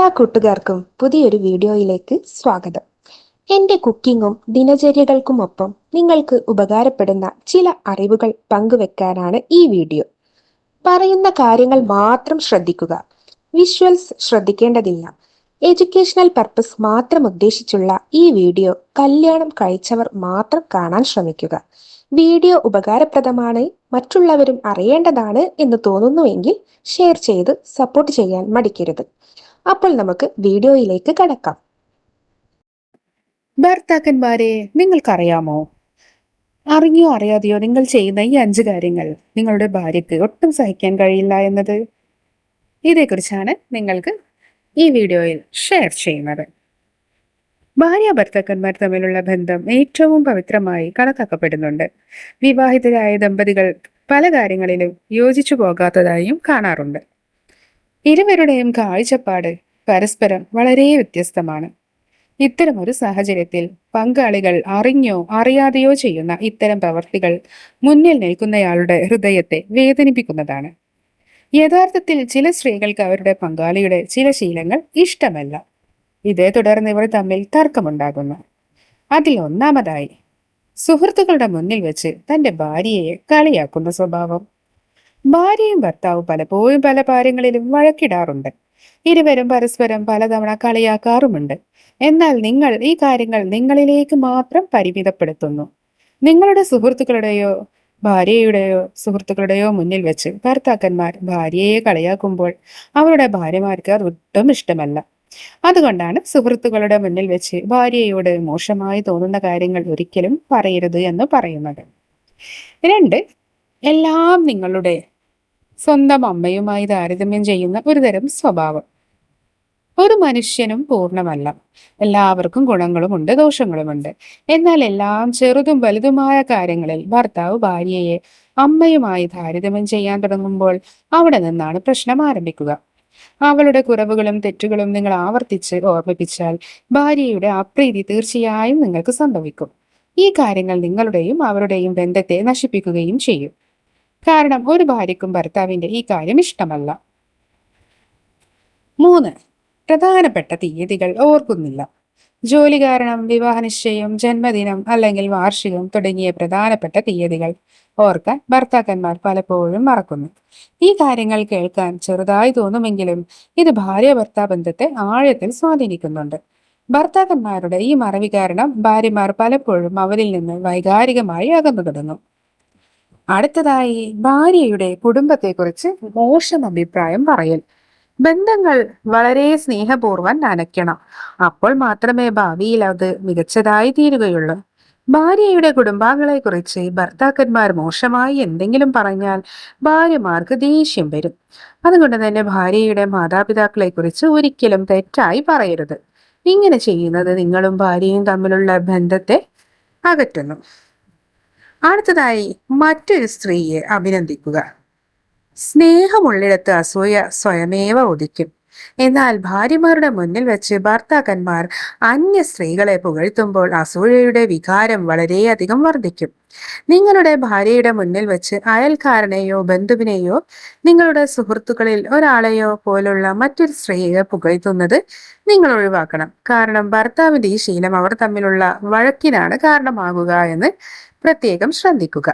എല്ലാ കൂട്ടുകാർക്കും പുതിയൊരു വീഡിയോയിലേക്ക് സ്വാഗതം. എൻ്റെ കുക്കിങ്ങും ദിനചര്യകൾക്കുമൊപ്പം നിങ്ങൾക്ക് ഉപകാരപ്പെടുന്ന ചില അറിവുകൾ പങ്കുവെക്കാനാണ് ഈ വീഡിയോ. പറയുന്ന കാര്യങ്ങൾ മാത്രം ശ്രദ്ധിക്കുക. വിഷ്വൽസ് ശ്രദ്ധിക്കേണ്ടതില്ല. എഡ്യൂക്കേഷണൽ പർപ്പസ് മാത്രം ഉദ്ദേശിച്ചുള്ള ഈ വീഡിയോ കല്യാണം കഴിച്ചവർ മാത്രം കാണാൻ ശ്രമിക്കുക. വീഡിയോ ഉപകാരപ്രദമാണ്, മറ്റുള്ളവരും അറിയേണ്ടതാണ് എന്ന് തോന്നുന്നുവെങ്കിൽ ഷെയർ ചെയ്ത് സപ്പോർട്ട് ചെയ്യാൻ മടിക്കരുത്. അപ്പോൾ നമുക്ക് വീഡിയോയിലേക്ക് കടക്കാം. ഭർത്താക്കന്മാരെ, നിങ്ങൾക്കറിയാമോ? അറിഞ്ഞോ അറിയാതെയോ നിങ്ങൾ ചെയ്യുന്ന ഈ 5 കാര്യങ്ങൾ നിങ്ങളുടെ ഭാര്യയ്ക്ക് ഒട്ടും സഹിക്കാൻ കഴിയില്ല എന്നത്. ഇതേക്കുറിച്ചാണ് നിങ്ങൾക്ക് ഈ വീഡിയോയിൽ ഷെയർ ചെയ്യുന്നത്. ഭാര്യ ഭർത്താക്കന്മാർ തമ്മിലുള്ള ബന്ധം ഏറ്റവും പവിത്രമായി കണക്കാക്കപ്പെടുന്നുണ്ട്. വിവാഹിതരായ ദമ്പതികൾ പല കാര്യങ്ങളിലും യോജിച്ചു പോകാത്തതായും കാണാറുണ്ട്. ഇരുവരുടെയും കാഴ്ചപ്പാട് പരസ്പരം വളരെ വ്യത്യസ്തമാണ്. ഇത്തരമൊരു സാഹചര്യത്തിൽ പങ്കാളികൾ അറിഞ്ഞോ അറിയാതെയോ ചെയ്യുന്ന ഇത്തരം പ്രവർത്തികൾ മുന്നിൽ നിൽക്കുന്നയാളുടെ ഹൃദയത്തെ വേദനിപ്പിക്കുന്നതാണ്. യഥാർത്ഥത്തിൽ ചില സ്ത്രീകൾക്ക് അവരുടെ പങ്കാളിയുടെ ചില ശീലങ്ങൾ ഇഷ്ടമല്ല. ഇതേ തുടർന്ന് ഇവർ തമ്മിൽ തർക്കമുണ്ടാകുന്നു. അതിൽ ഒന്നാമതായി, സുഹൃത്തുക്കളുടെ മുന്നിൽ വെച്ച് തന്റെ ഭാര്യയെ കളിയാക്കുന്ന സ്വഭാവം. ഭാര്യയും ഭർത്താവും പലപ്പോഴും പല കാര്യങ്ങളിലും വഴക്കിടാറുണ്ട്. ഇരുവരും പരസ്പരം പലതവണ കളിയാക്കാറുമുണ്ട്. എന്നാൽ നിങ്ങൾ ഈ കാര്യങ്ങൾ നിങ്ങളിലേക്ക് മാത്രം പരിമിതപ്പെടുത്തുന്നു. നിങ്ങളുടെ സുഹൃത്തുക്കളുടെയോ ഭാര്യയുടെയോ സുഹൃത്തുക്കളുടെയോ മുന്നിൽ വെച്ച് ഭർത്താക്കന്മാർ ഭാര്യയെ കളിയാക്കുമ്പോൾ അവരുടെ ഭാര്യമാർക്ക് അത് ഒട്ടും ഇഷ്ടമല്ല. അതുകൊണ്ടാണ് സുഹൃത്തുക്കളുടെ മുന്നിൽ വെച്ച് ഭാര്യയോട് മോശമായി തോന്നുന്ന കാര്യങ്ങൾ ഒരിക്കലും പറയരുത് എന്ന് പറയുന്നത്. 2, എല്ലാം നിങ്ങളുടെ സ്വന്തം അമ്മയുമായി താരതമ്യം ചെയ്യുന്ന ഒരുതരം സ്വഭാവം. ഒരു മനുഷ്യനും പൂർണ്ണമല്ല. എല്ലാവർക്കും ഗുണങ്ങളുമുണ്ട്, ദോഷങ്ങളുമുണ്ട്. എന്നാൽ എല്ലാം ചെറുതും വലുതുമായ കാര്യങ്ങളിൽ ഭർത്താവ് ഭാര്യയെ അമ്മയുമായി താരതമ്യം ചെയ്യാൻ തുടങ്ങുമ്പോൾ അവിടെ നിന്നാണ് പ്രശ്നം ആരംഭിക്കുക. അവളുടെ കുറവുകളും തെറ്റുകളും നിങ്ങൾ ആവർത്തിച്ച് ഓർമ്മിപ്പിച്ചാൽ ഭാര്യയുടെ അപ്രീതി തീർച്ചയായും നിങ്ങൾക്ക് സംഭവിക്കും. ഈ കാര്യങ്ങൾ നിങ്ങളുടെയും അവരുടെയും ബന്ധത്തെ നശിപ്പിക്കുകയും ചെയ്യും. കാരണം ഒരു ഭാര്യയ്ക്കും ഭർത്താവിന്റെ ഈ കാര്യം ഇഷ്ടമല്ല. 3, പ്രധാനപ്പെട്ട തീയതികൾ ഓർക്കുന്നില്ല. ജോലി കാരണം വിവാഹ നിശ്ചയം, ജന്മദിനം അല്ലെങ്കിൽ വാർഷികം തുടങ്ങിയ പ്രധാനപ്പെട്ട തീയതികൾ ഓർക്കാൻ ഭർത്താക്കന്മാർ പലപ്പോഴും മറക്കുന്നു. ഈ കാര്യങ്ങൾ കേൾക്കാൻ ചെറുതായി തോന്നുമെങ്കിലും ഇത് ഭാര്യ ഭർത്താ ബന്ധത്തെ ആഴത്തിൽ സ്വാധീനിക്കുന്നുണ്ട്. ഭർത്താക്കന്മാരുടെ ഈ മറവി കാരണം ഭാര്യമാർ പലപ്പോഴും അവരിൽ നിന്ന് വൈകാരികമായി അകന്നു തുടങ്ങും. അടുത്തതായി, ഭാര്യയുടെ കുടുംബത്തെക്കുറിച്ച് മോശം അഭിപ്രായം പറയൽ. ബന്ധങ്ങൾ വളരെ സ്നേഹപൂർവ്വം നനയ്ക്കണം. അപ്പോൾ മാത്രമേ ഭാവിയിൽ അത് മികച്ചതായി തീരുകയുള്ളൂ. ഭാര്യയുടെ കുടുംബാംഗങ്ങളെ കുറിച്ച് ഭർത്താക്കന്മാർ മോശമായി എന്തെങ്കിലും പറഞ്ഞാൽ ഭാര്യമാർക്ക് ദേഷ്യം വരും. അതുകൊണ്ട് തന്നെ ഭാര്യയുടെ മാതാപിതാക്കളെ കുറിച്ച് ഒരിക്കലും തെറ്റായി പറയരുത്. ഇങ്ങനെ ചെയ്യുന്നത് നിങ്ങളും ഭാര്യയും തമ്മിലുള്ള ബന്ധത്തെ അകറ്റുന്നു. അടുത്തതായി, മറ്റൊരു സ്ത്രീയെ അഭിനന്ദിക്കുക. സ്നേഹമുള്ളിടത്ത് അസൂയ സ്വയമേവ ഉദിക്കും. എന്നാൽ ഭാര്യമാരുടെ മുന്നിൽ വെച്ച് ഭർത്താക്കന്മാർ അന്യ സ്ത്രീകളെ പുകഴ്ത്തുമ്പോൾ അസൂയയുടെ വികാരം വളരെയധികം വർദ്ധിക്കും. നിങ്ങളുടെ ഭാര്യയുടെ മുന്നിൽ വെച്ച് അയൽക്കാരനെയോ ബന്ധുവിനെയോ നിങ്ങളുടെ സുഹൃത്തുക്കളിൽ ഒരാളെയോ പോലുള്ള മറ്റൊരു സ്ത്രീയെ പുകഴ്ത്തുന്നത് നിങ്ങൾ ഒഴിവാക്കണം. കാരണം ഭർത്താവിന്റെ ഈ ശീലം അവർ തമ്മിലുള്ള വഴക്കിനാണ് കാരണമാകുക എന്ന് പ്രത്യേകം ശ്രദ്ധിക്കുക.